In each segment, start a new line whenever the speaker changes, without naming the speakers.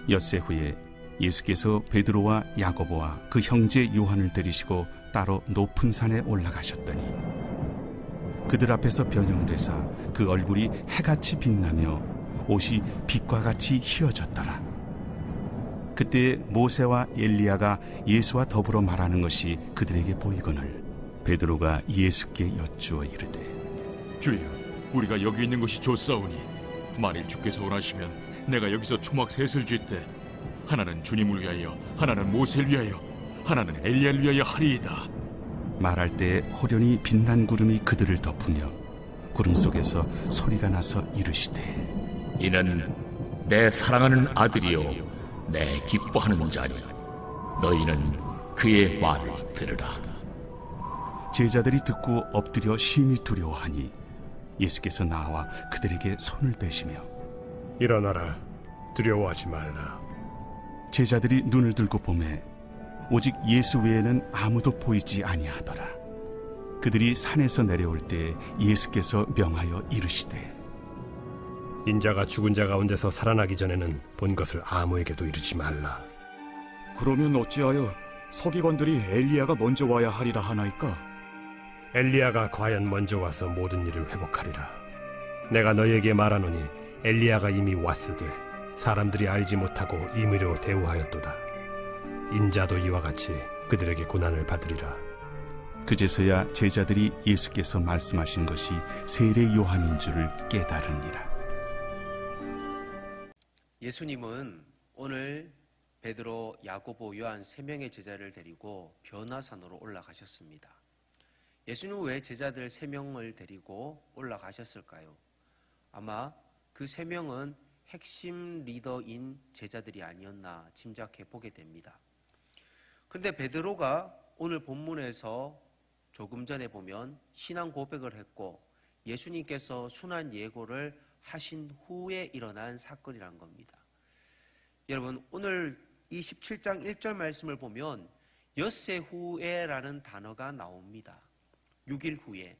엿새 후에 예수께서 베드로와 야고보와 그 형제 요한을 데리시고 따로 높은 산에 올라가셨더니 그들 앞에서 변형되사 그 얼굴이 해같이 빛나며 옷이 빛과 같이 휘어졌더라. 그때 모세와 엘리야가 예수와 더불어 말하는 것이 그들에게 보이거늘 베드로가 예수께 여쭈어 이르되
주여, 우리가 여기 있는 것이 좋사오니 만일 주께서 원하시면 내가 여기서 초막 셋을 쥘때 하나는 주님을 위하여, 하나는 모세를 위하여, 하나는 엘리야를 위하여 하리이다.
말할 때 호련히 빛난 구름이 그들을 덮으며 구름 속에서 소리가 나서 이르시되
이는 내 사랑하는 아들이요 내 기뻐하는 자니 너희는 그의 말을 들으라.
제자들이 듣고 엎드려 심히 두려워하니 예수께서 나와 그들에게 손을 빼시며
일어나라, 두려워하지 말라.
제자들이 눈을 들고 보매 오직 예수 외에는 아무도 보이지 아니하더라. 그들이 산에서 내려올 때 예수께서 명하여 이르시되
인자가 죽은 자 가운데서 살아나기 전에는 본 것을 아무에게도 이르지 말라.
그러면 어찌하여 서기관들이 엘리야가 먼저 와야 하리라 하나이까?
엘리야가 과연 먼저 와서 모든 일을 회복하리라. 내가 너희에게 말하노니 엘리야가 이미 왔으되 사람들이 알지 못하고 임의로 대우하였도다. 인자도 이와 같이 그들에게 고난을 받으리라.
그제서야 제자들이 예수께서 말씀하신 것이 세례 요한인 줄을 깨달으니라.
예수님은 오늘 베드로, 야고보, 요한 3명의 제자를 데리고 변화산으로 올라가셨습니다. 예수님은 왜 제자들 3명을 데리고 올라가셨을까요? 아마 그 3명은 핵심 리더인 제자들이 아니었나 짐작해 보게 됩니다. 그런데 베드로가 오늘 본문에서 조금 전에 보면 신앙 고백을 했고 예수님께서 순환 예고를 하신 후에 일어난 사건이란 겁니다. 여러분, 오늘 이 17장 1절 말씀을 보면 엿새 후에라는 단어가 나옵니다. 6일 후에.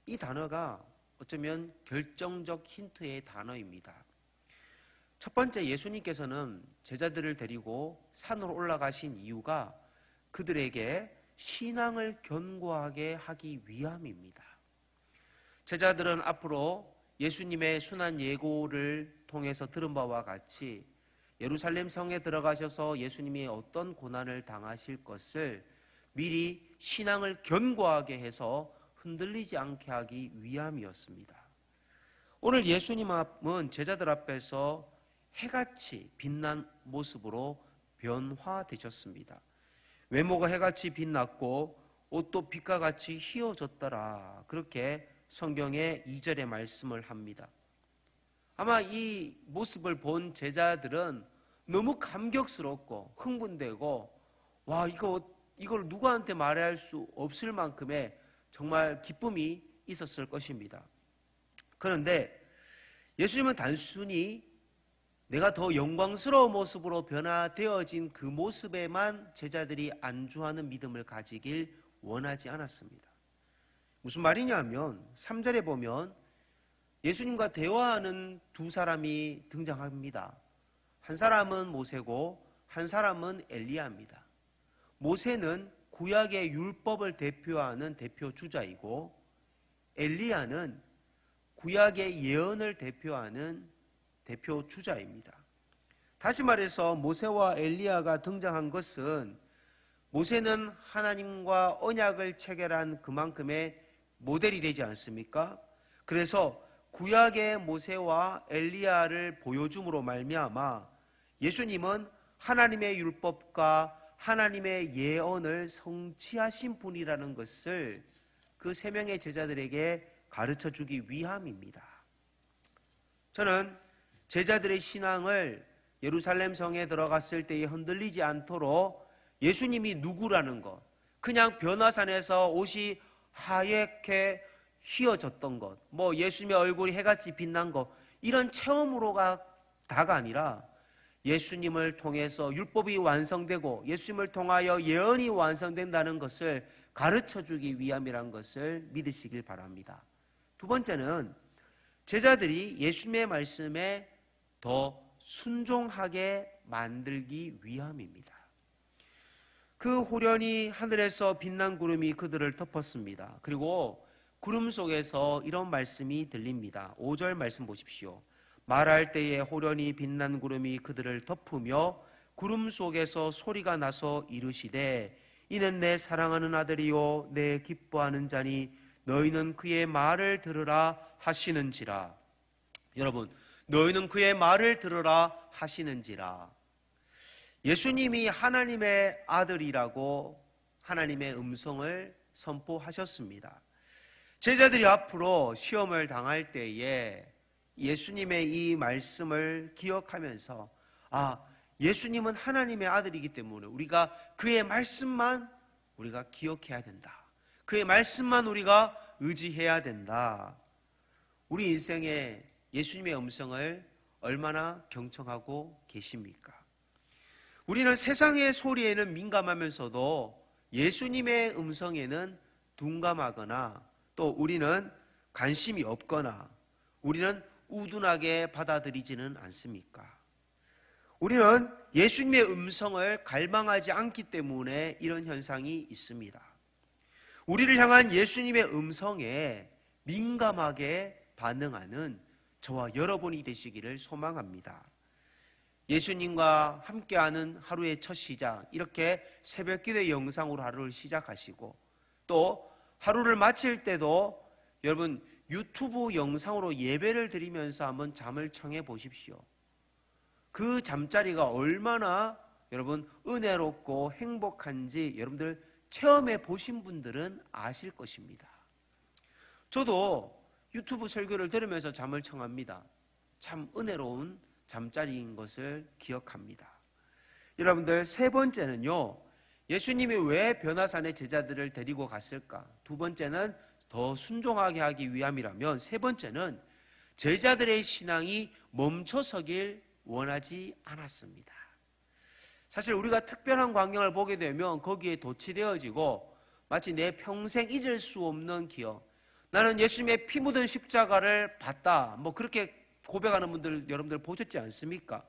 이 단어가 어쩌면 결정적 힌트의 단어입니다. 첫 번째, 예수님께서는 제자들을 데리고 산으로 올라가신 이유가 그들에게 신앙을 견고하게 하기 위함입니다. 제자들은 앞으로 예수님의 순환 예고를 통해서 들은 바와 같이 예루살렘 성에 들어가셔서 예수님이 어떤 고난을 당하실 것을 미리 신앙을 견고하게 해서 흔들리지 않게 하기 위함이었습니다. 오늘 예수님은 제자들 앞에서 해같이 빛난 모습으로 변화되셨습니다. 외모가 해같이 빛났고 옷도 빛과 같이 휘어졌더라. 그렇게 성경의 2절의 말씀을 합니다. 아마 이 모습을 본 제자들은 너무 감격스럽고 흥분되고 와, 이걸 누구한테 말할 수 없을 만큼의 정말 기쁨이 있었을 것입니다. 그런데 예수님은 단순히 내가 더 영광스러운 모습으로 변화되어진 그 모습에만 제자들이 안주하는 믿음을 가지길 원하지 않았습니다. 무슨 말이냐면 3절에 보면 예수님과 대화하는 두 사람이 등장합니다. 한 사람은 모세고 한 사람은 엘리야입니다. 모세는 구약의 율법을 대표하는 대표 주자이고 엘리야는 구약의 예언을 대표하는 대표 주자입니다. 다시 말해서 모세와 엘리야가 등장한 것은 모세는 하나님과 언약을 체결한 그만큼의 모델이 되지 않습니까? 그래서 구약의 모세와 엘리야를 보여줌으로 말미암아 예수님은 하나님의 율법과 하나님의 예언을 성취하신 분이라는 것을 그 세 명의 제자들에게 가르쳐 주기 위함입니다. 저는 제자들의 신앙을 예루살렘 성에 들어갔을 때에 흔들리지 않도록 예수님이 누구라는 것, 그냥 변화산에서 옷이 하얗게 휘어졌던 것, 뭐 예수님의 얼굴이 해같이 빛난 것, 이런 체험으로가 다가 아니라 예수님을 통해서 율법이 완성되고 예수님을 통하여 예언이 완성된다는 것을 가르쳐 주기 위함이라는 것을 믿으시길 바랍니다. 두 번째는 제자들이 예수님의 말씀에 더 순종하게 만들기 위함입니다. 그 호련히 하늘에서 빛난 구름이 그들을 덮었습니다. 그리고 구름 속에서 이런 말씀이 들립니다. 5절 말씀 보십시오. 말할 때에 호련히 빛난 구름이 그들을 덮으며 구름 속에서 소리가 나서 이르시되 이는 내 사랑하는 아들이요 내 기뻐하는 자니 너희는 그의 말을 들으라 하시는지라. 여러분, 너희는 그의 말을 들으라 하시는지라. 예수님이 하나님의 아들이라고 하나님의 음성을 선포하셨습니다. 제자들이 앞으로 시험을 당할 때에 예수님의 이 말씀을 기억하면서 예수님은 하나님의 아들이기 때문에 우리가 그의 말씀만 우리가 기억해야 된다. 그의 말씀만 우리가 의지해야 된다. 우리 인생에 예수님의 음성을 얼마나 경청하고 계십니까? 우리는 세상의 소리에는 민감하면서도 예수님의 음성에는 둔감하거나 또 우리는 관심이 없거나 우리는 우둔하게 받아들이지는 않습니까? 우리는 예수님의 음성을 갈망하지 않기 때문에 이런 현상이 있습니다. 우리를 향한 예수님의 음성에 민감하게 반응하는 저와 여러분이 되시기를 소망합니다. 예수님과 함께하는 하루의 첫 시작, 이렇게 새벽기도 영상으로 하루를 시작하시고 또 하루를 마칠 때도 여러분 유튜브 영상으로 예배를 드리면서 한번 잠을 청해 보십시오. 그 잠자리가 얼마나 여러분 은혜롭고 행복한지 여러분들 체험해 보신 분들은 아실 것입니다. 저도 유튜브 설교를 들으면서 잠을 청합니다. 참 은혜로운 잠자리인 것을 기억합니다. 여러분들, 세 번째는요, 예수님이 왜 변화산에 제자들을 데리고 갔을까? 두 번째는 더 순종하게 하기 위함이라면, 세 번째는 제자들의 신앙이 멈춰서길 원하지 않았습니다. 사실 우리가 특별한 광경을 보게 되면 거기에 도취되어지고 마치 내 평생 잊을 수 없는 기억, 나는 예수님의 피 묻은 십자가를 봤다, 뭐 그렇게 고백하는 분들 여러분들 보셨지 않습니까?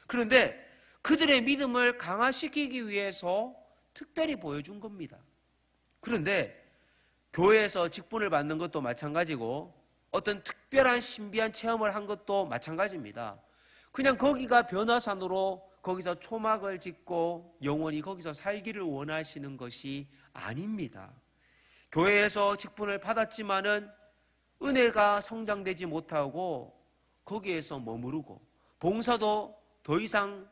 그런데 그들의 믿음을 강화시키기 위해서 특별히 보여준 겁니다. 그런데 교회에서 직분을 받는 것도 마찬가지고 어떤 특별한 신비한 체험을 한 것도 마찬가지입니다. 그냥 거기가 변화산으로 거기서 초막을 짓고 영원히 거기서 살기를 원하시는 것이 아닙니다. 교회에서 직분을 받았지만은 은혜가 성장되지 못하고 거기에서 머무르고 봉사도 더 이상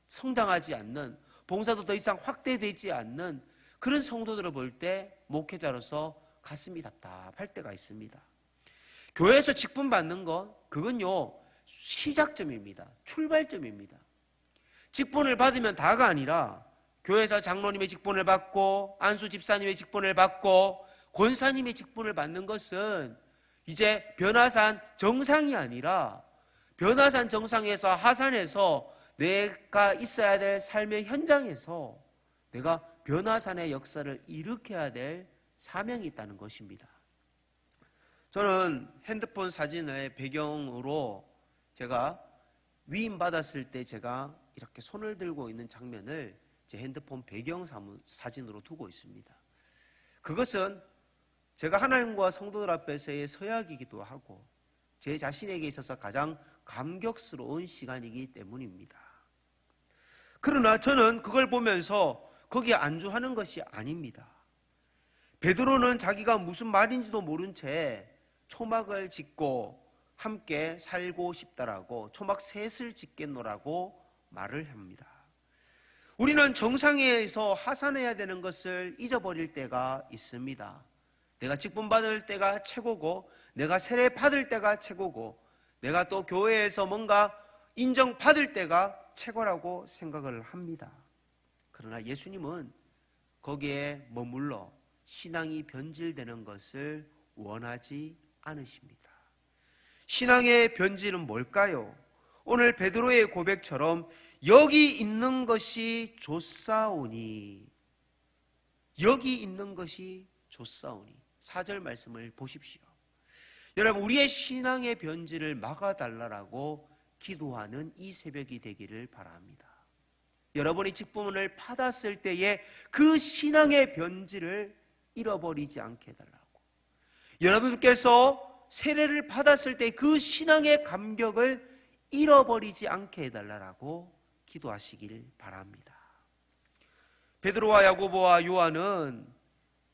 성장하지 않는, 봉사도 더 이상 확대되지 않는 그런 성도들을 볼 때 목회자로서 가슴이 답답할 때가 있습니다. 교회에서 직분 받는 것, 그건요 시작점입니다. 출발점입니다. 직분을 받으면 다가 아니라 교회에서 장로님의 직분을 받고 안수 집사님의 직분을 받고 권사님의 직분을 받는 것은 이제 변화산 정상이 아니라 변화산 정상에서 하산에서 내가 있어야 될 삶의 현장에서 내가 변화산의 역사를 일으켜야 될 사명이 있다는 것입니다. 저는 핸드폰 사진의 배경으로 제가 위임받았을 때 제가 이렇게 손을 들고 있는 장면을 제 핸드폰 배경 사진으로 두고 있습니다. 그것은 제가 하나님과 성도들 앞에서의 서약이기도 하고 제 자신에게 있어서 가장 감격스러운 시간이기 때문입니다. 그러나 저는 그걸 보면서 거기에 안주하는 것이 아닙니다. 베드로는 자기가 무슨 말인지도 모른 채 초막을 짓고 함께 살고 싶다라고 초막 셋을 짓겠노라고 말을 합니다. 우리는 정상에서 하산해야 되는 것을 잊어버릴 때가 있습니다. 내가 직분 받을 때가 최고고, 내가 세례 받을 때가 최고고, 내가 또 교회에서 뭔가 인정받을 때가 최고라고 생각을 합니다. 그러나 예수님은 거기에 머물러 신앙이 변질되는 것을 원하지 않으십니다. 신앙의 변질은 뭘까요? 오늘 베드로의 고백처럼 여기 있는 것이 좋사오니, 여기 있는 것이 좋사오니. 4절 말씀을 보십시오. 여러분, 우리의 신앙의 변질을 막아달라고 기도하는 이 새벽이 되기를 바랍니다. 여러분이 직분을 받았을 때에 그 신앙의 변질을 잃어버리지 않게 해달라고, 여러분께서 세례를 받았을 때 그 신앙의 감격을 잃어버리지 않게 해달라고 기도하시길 바랍니다. 베드로와 야고보와 요한은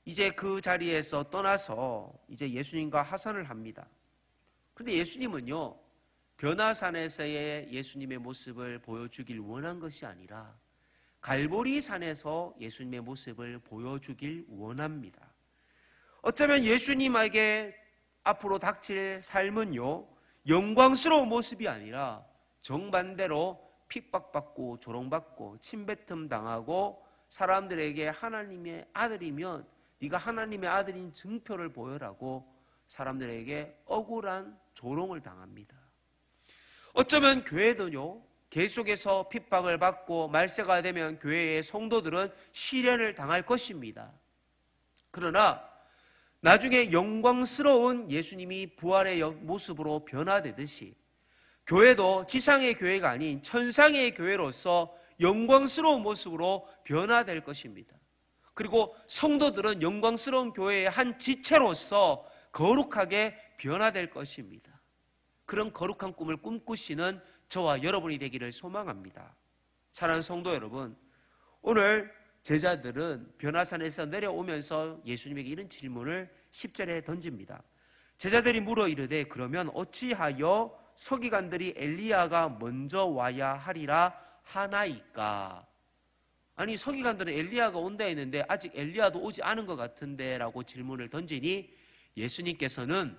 이제 그 자리에서 떠나서 이제 예수님과 하산을 합니다. 그런데 예수님은요, 변화산에서의 예수님의 모습을 보여주길 원한 것이 아니라 갈보리 산에서 예수님의 모습을 보여주길 원합니다. 어쩌면 예수님에게 앞으로 닥칠 삶은요, 영광스러운 모습이 아니라 정반대로 핍박받고 조롱받고 침뱉음 당하고, 사람들에게 하나님의 아들이면 네가 하나님의 아들인 증표를 보여라고 사람들에게 억울한 조롱을 당합니다. 어쩌면 교회도요, 계속해서 핍박을 받고 말세가 되면 교회의 성도들은 시련을 당할 것입니다. 그러나 나중에 영광스러운 예수님이 부활의 모습으로 변화되듯이 교회도 지상의 교회가 아닌 천상의 교회로서 영광스러운 모습으로 변화될 것입니다. 그리고 성도들은 영광스러운 교회의 한 지체로서 거룩하게 변화될 것입니다. 그런 거룩한 꿈을 꿈꾸시는 저와 여러분이 되기를 소망합니다. 사랑하는 성도 여러분, 오늘 제자들은 변화산에서 내려오면서 예수님에게 이런 질문을 10절에 던집니다. 제자들이 물어 이르되 그러면 어찌하여 서기관들이 엘리야가 먼저 와야 하리라 하나이까? 아니, 서기관들은 엘리야가 온다 했는데 아직 엘리야도 오지 않은 것 같은데 라고 질문을 던지니 예수님께서는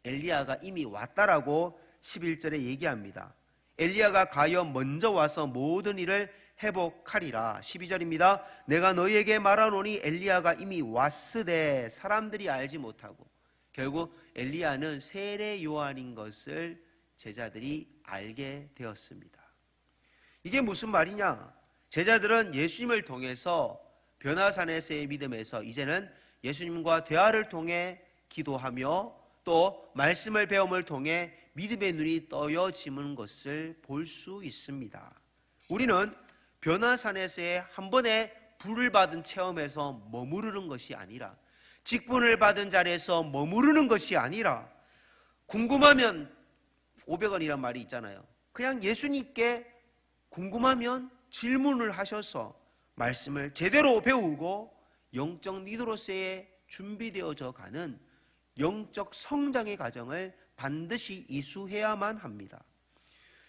엘리야가 이미 왔다라고 11절에 얘기합니다. 엘리야가 가여 먼저 와서 모든 일을 회복하리라. 12절입니다. 내가 너희에게 말하노니 엘리야가 이미 왔으되 사람들이 알지 못하고. 결국 엘리야는 세례 요한인 것을 제자들이 알게 되었습니다. 이게 무슨 말이냐? 제자들은 예수님을 통해서 변화산에서의 믿음에서 이제는 예수님과 대화를 통해 기도하며 또 말씀을 배움을 통해 믿음의 눈이 떠여지는 것을 볼 수 있습니다. 우리는 변화산에서의 한 번의 불을 받은 체험에서 머무르는 것이 아니라, 직분을 받은 자리에서 머무르는 것이 아니라, 궁금하면 500원이란 말이 있잖아요. 그냥 예수님께 궁금하면 질문을 하셔서 말씀을 제대로 배우고 영적 리더로서의 준비되어져 가는 영적 성장의 과정을 반드시 이수해야만 합니다.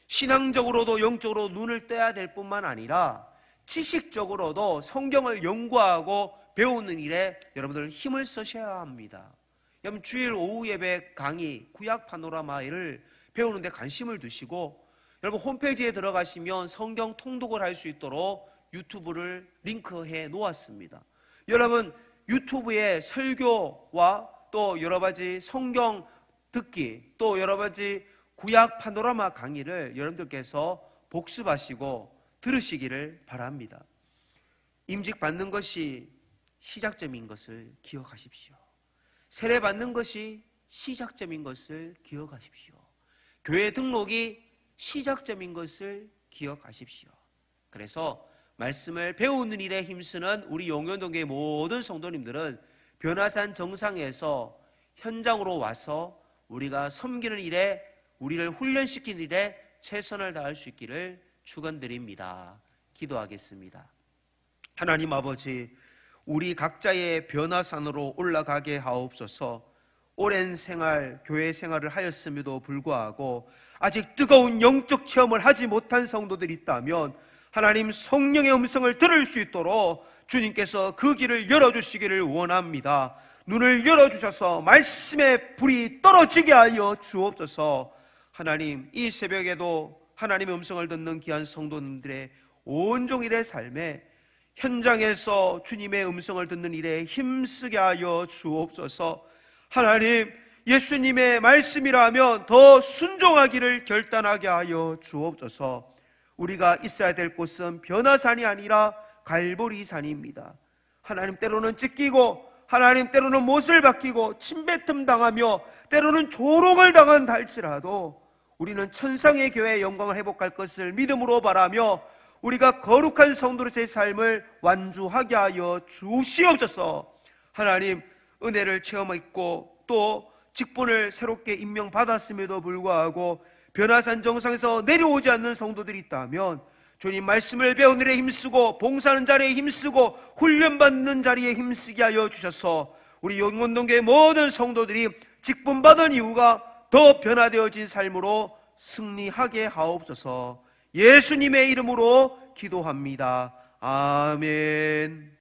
신앙적으로도 영적으로 눈을 떼야 될 뿐만 아니라 지식적으로도 성경을 연구하고 배우는 일에 여러분들 힘을 쓰셔야 합니다. 여러분, 주일 오후 예배 강의 구약 파노라마를 배우는데 관심을 두시고, 여러분 홈페이지에 들어가시면 성경 통독을 할 수 있도록 유튜브를 링크해 놓았습니다. 여러분 유튜브에 설교와 또 여러 가지 성경 듣기, 또 여러 가지 구약 파노라마 강의를 여러분들께서 복습하시고 들으시기를 바랍니다. 임직 받는 것이 시작점인 것을 기억하십시오. 세례 받는 것이 시작점인 것을 기억하십시오. 교회 등록이 시작점인 것을 기억하십시오. 그래서 말씀을 배우는 일에 힘쓰는 우리 용현동교회 모든 성도님들은 변화산 정상에서 현장으로 와서 우리가 섬기는 일에, 우리를 훈련시키는 일에 최선을 다할 수 있기를 축원드립니다. 기도하겠습니다. 하나님 아버지, 우리 각자의 변화산으로 올라가게 하옵소서. 오랜 생활, 교회 생활을 하였음에도 불구하고 아직 뜨거운 영적 체험을 하지 못한 성도들이 있다면 하나님 성령의 음성을 들을 수 있도록 주님께서 그 길을 열어주시기를 원합니다. 눈을 열어주셔서 말씀의 불이 떨어지게 하여 주옵소서. 하나님, 이 새벽에도 하나님의 음성을 듣는 귀한 성도님들의 온종일의 삶에 현장에서 주님의 음성을 듣는 일에 힘쓰게 하여 주옵소서. 하나님, 예수님의 말씀이라면 더 순종하기를 결단하게 하여 주옵소서. 우리가 있어야 될 곳은 변화산이 아니라 갈보리산입니다. 하나님, 때로는 찢기고, 하나님 때로는 못을 박히고 침뱉음 당하며 때로는 조롱을 당한다 할지라도 우리는 천상의 교회의 영광을 회복할 것을 믿음으로 바라며 우리가 거룩한 성도로서의 삶을 완주하게 하여 주시옵소서. 하나님, 은혜를 체험했고 또 직분을 새롭게 임명받았음에도 불구하고 변화산 정상에서 내려오지 않는 성도들이 있다면 주님 말씀을 배우는 일에 힘쓰고 봉사하는 자리에 힘쓰고 훈련받는 자리에 힘쓰게 하여 주셔서 우리 영원동교의 모든 성도들이 직분받은 이유가 더 변화되어진 삶으로 승리하게 하옵소서. 예수님의 이름으로 기도합니다. 아멘.